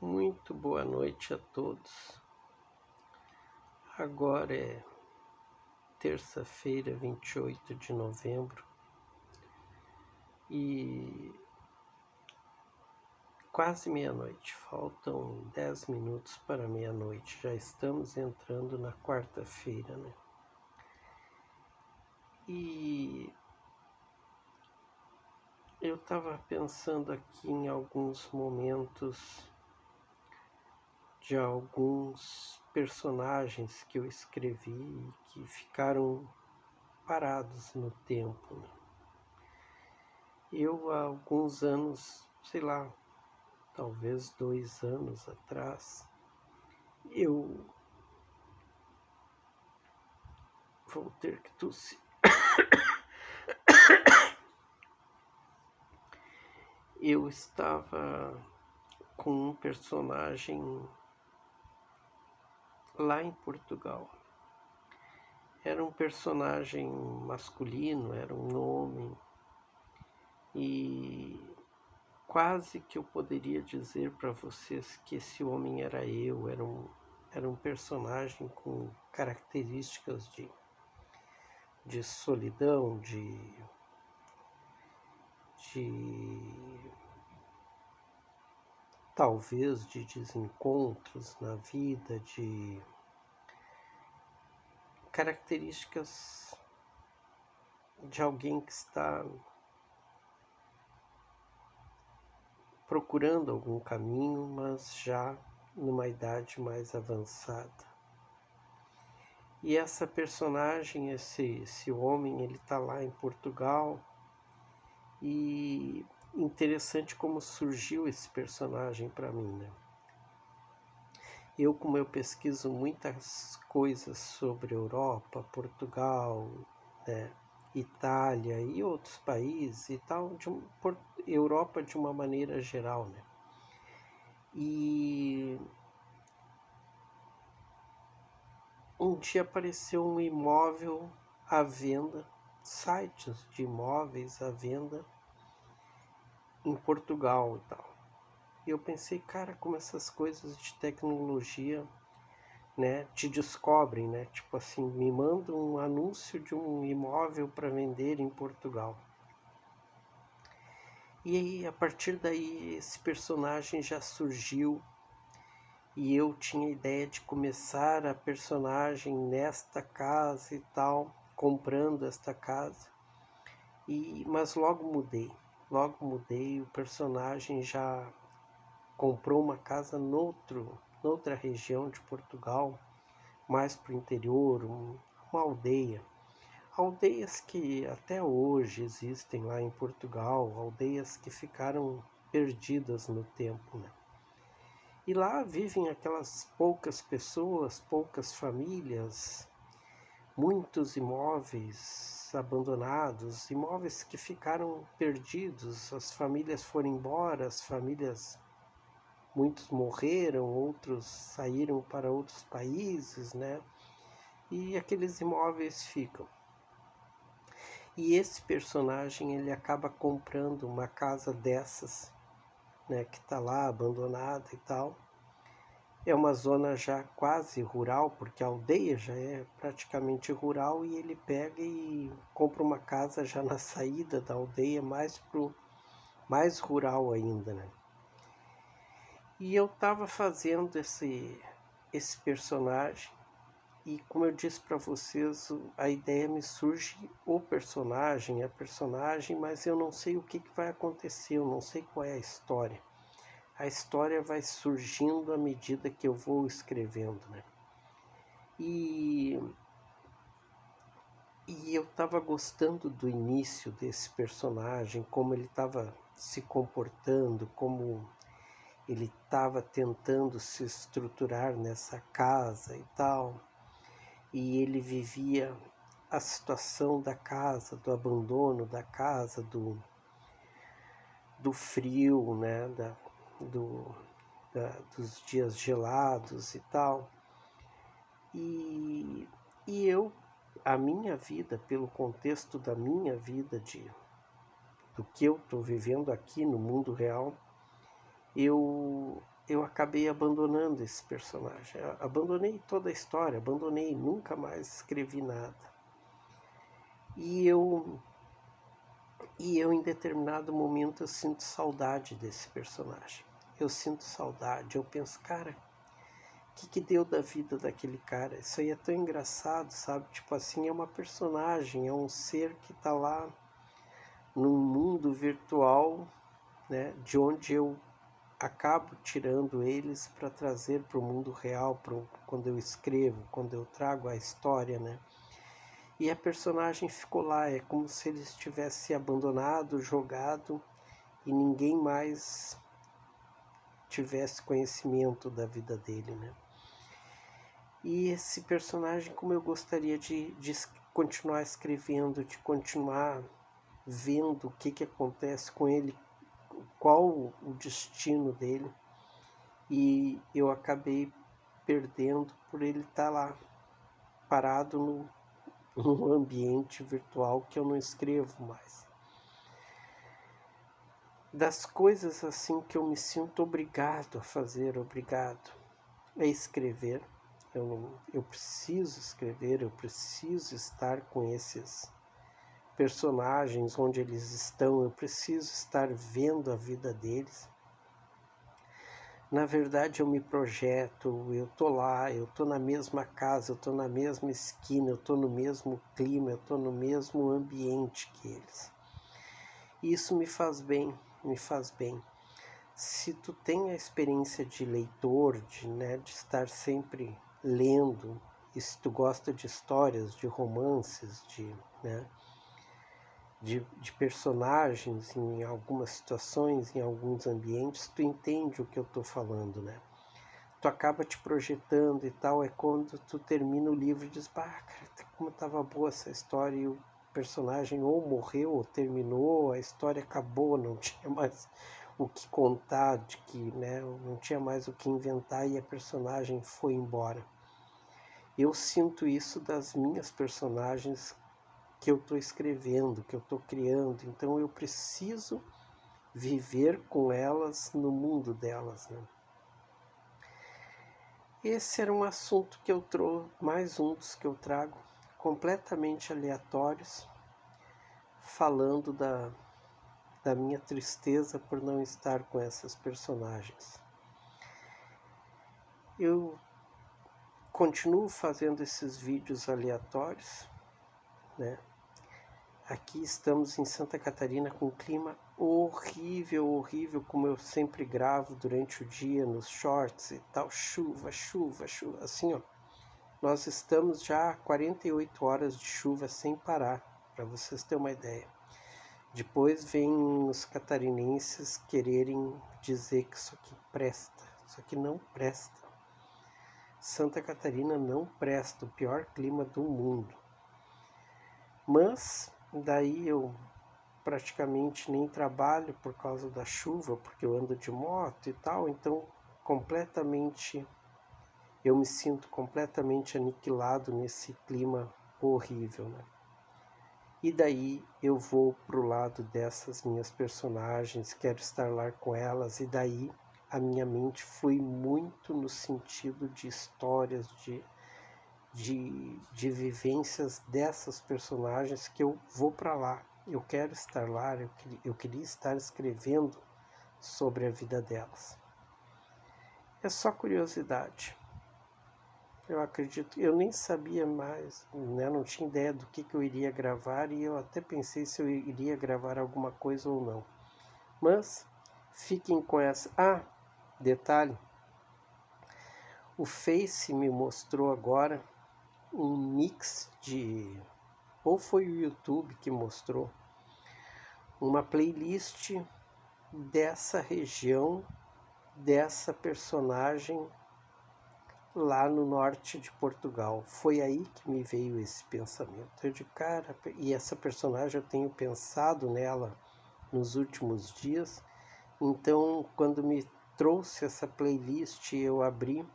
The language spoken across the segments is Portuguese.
Muito boa noite a todos. Agora é terça-feira, 28 de novembro e quase meia-noite. Faltam 10 minutos para meia-noite. Já estamos entrando na quarta-feira, né? E eu estava pensando aqui em alguns momentos de alguns personagens que eu escrevi e que ficaram parados no tempo, né? Eu, há alguns anos, sei lá, talvez 2 anos atrás, eu vou ter que tossir. Eu estava com um personagem lá em Portugal. Era um personagem masculino, era um homem, e quase que eu poderia dizer para vocês que esse homem era eu. Era um personagem com características de solidão, de talvez de desencontros na vida, de características de alguém que está procurando algum caminho, mas já numa idade mais avançada. E essa personagem, esse homem, ele está lá em Portugal. E interessante como surgiu esse personagem para mim, né? Como eu pesquiso muitas coisas sobre Europa, Portugal, né, Itália e outros países e tal, Europa de uma maneira geral, né? E um dia apareceu um imóvel à venda, sites de imóveis à venda em Portugal e tal. E eu pensei, cara, como essas coisas de tecnologia, né, te descobrem, né? Tipo assim, me mandam um anúncio de um imóvel para vender em Portugal. E aí, a partir daí, esse personagem já surgiu e eu tinha ideia de começar a personagem nesta casa e tal, comprando esta casa. Mas logo mudei, o personagem já comprou uma casa noutra região de Portugal, mais para o interior, uma aldeia. Aldeias que até hoje existem lá em Portugal, aldeias que ficaram perdidas no tempo, né? E lá vivem aquelas poucas pessoas, poucas famílias, muitos imóveis abandonados, imóveis que ficaram perdidos, as famílias foram embora, muitos morreram, outros saíram para outros países, né? E aqueles imóveis ficam. E esse personagem, ele acaba comprando uma casa dessas, né, que está lá abandonada e tal. É uma zona já quase rural, porque a aldeia já é praticamente rural, e ele pega e compra uma casa já na saída da aldeia, mais rural ainda, né? E eu estava fazendo esse personagem. E como eu disse para vocês, a ideia me surge a personagem, mas eu não sei o que vai acontecer, eu não sei qual é a história. A história vai surgindo à medida que eu vou escrevendo, né? E eu estava gostando do início desse personagem, como ele estava se comportando, como ele estava tentando se estruturar nessa casa e tal. E ele vivia a situação da casa, do abandono da casa, do frio, né, dos dias gelados e tal. E a minha vida, pelo contexto da minha vida, do que eu estou vivendo aqui no mundo real, eu eu acabei abandonando esse personagem. Abandonei toda a história, abandonei, nunca mais escrevi nada. E eu em determinado momento eu sinto saudade desse personagem. Eu sinto saudade, eu penso, cara, o que deu da vida daquele cara? Isso aí é tão engraçado, sabe? Tipo assim, é uma personagem, é um ser que tá lá num mundo virtual, né? De onde eu acabo tirando eles para trazer para o mundo real, quando eu escrevo, quando eu trago a história, né? E a personagem ficou lá, é como se ele estivesse abandonado, jogado, e ninguém mais tivesse conhecimento da vida dele, né? E esse personagem, como eu gostaria de continuar escrevendo, de continuar vendo o que acontece com ele, qual o destino dele, e eu acabei perdendo por ele estar lá, parado num ambiente virtual que eu não escrevo mais. Das coisas assim que eu me sinto obrigado a fazer, obrigado a escrever. Eu preciso escrever, eu preciso estar com esses personagens onde eles estão, eu preciso estar vendo a vida deles. Na verdade, eu me projeto, eu tô lá, eu tô na mesma casa, eu tô na mesma esquina, eu tô no mesmo clima, eu tô no mesmo ambiente que eles. E isso me faz bem, me faz bem. Se tu tem a experiência de leitor, de estar sempre lendo, e se tu gosta de histórias, de romances, de personagens em algumas situações, em alguns ambientes, tu entende o que eu estou falando, né? Tu acaba te projetando e tal, é quando tu termina o livro e diz, cara, como estava boa essa história, e o personagem ou morreu, ou terminou, a história acabou, não tinha mais o que contar, não tinha mais o que inventar e a personagem foi embora. Eu sinto isso das minhas personagens que eu estou escrevendo, que eu estou criando, então eu preciso viver com elas no mundo delas, né? Esse era um assunto que eu trouxe, mais um dos que eu trago, completamente aleatórios, falando da minha tristeza por não estar com essas personagens. Eu continuo fazendo esses vídeos aleatórios, né? Aqui estamos em Santa Catarina com um clima horrível, horrível, como eu sempre gravo durante o dia nos shorts e tal, chuva, chuva, chuva, assim ó. Nós estamos já há 48 horas de chuva sem parar, para vocês terem uma ideia. Depois vem os catarinenses quererem dizer que isso aqui presta, isso aqui não presta. Santa Catarina não presta, o pior clima do mundo. Mas daí eu praticamente nem trabalho por causa da chuva, porque eu ando de moto e tal, então eu me sinto completamente aniquilado nesse clima horrível, né? E daí eu vou pro lado dessas minhas personagens, quero estar lá com elas, e daí a minha mente flui muito no sentido de histórias, de vivências dessas personagens que eu vou para lá. Eu quero estar lá, eu queria estar escrevendo sobre a vida delas. É só curiosidade. Eu acredito, eu nem sabia mais, né? Não tinha ideia do que eu iria gravar e eu até pensei se eu iria gravar alguma coisa ou não. Mas fiquem com essa. Ah, detalhe, o Face me mostrou agora um mix ou foi o YouTube que mostrou, uma playlist dessa região, dessa personagem lá no norte de Portugal. Foi aí que me veio esse pensamento. Eu digo, cara, e essa personagem eu tenho pensado nela nos últimos dias, então quando me trouxe essa playlist eu abri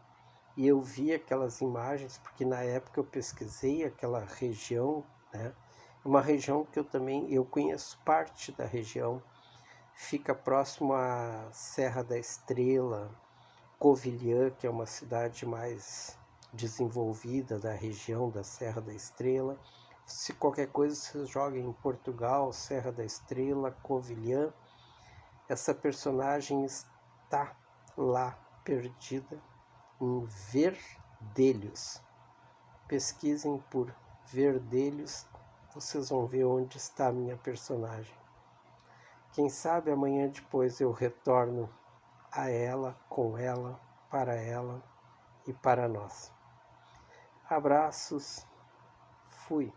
e eu vi aquelas imagens, porque na época eu pesquisei aquela região, né? Uma região que eu conheço parte da região, fica próximo à Serra da Estrela, Covilhã, que é uma cidade mais desenvolvida da região da Serra da Estrela. Se qualquer coisa você joga em Portugal, Serra da Estrela, Covilhã, essa personagem está lá perdida em Verdelhos. Pesquisem por Verdelhos, vocês vão ver onde está a minha personagem. Quem sabe amanhã depois eu retorno a ela, com ela, para e para nós. Abraços, fui.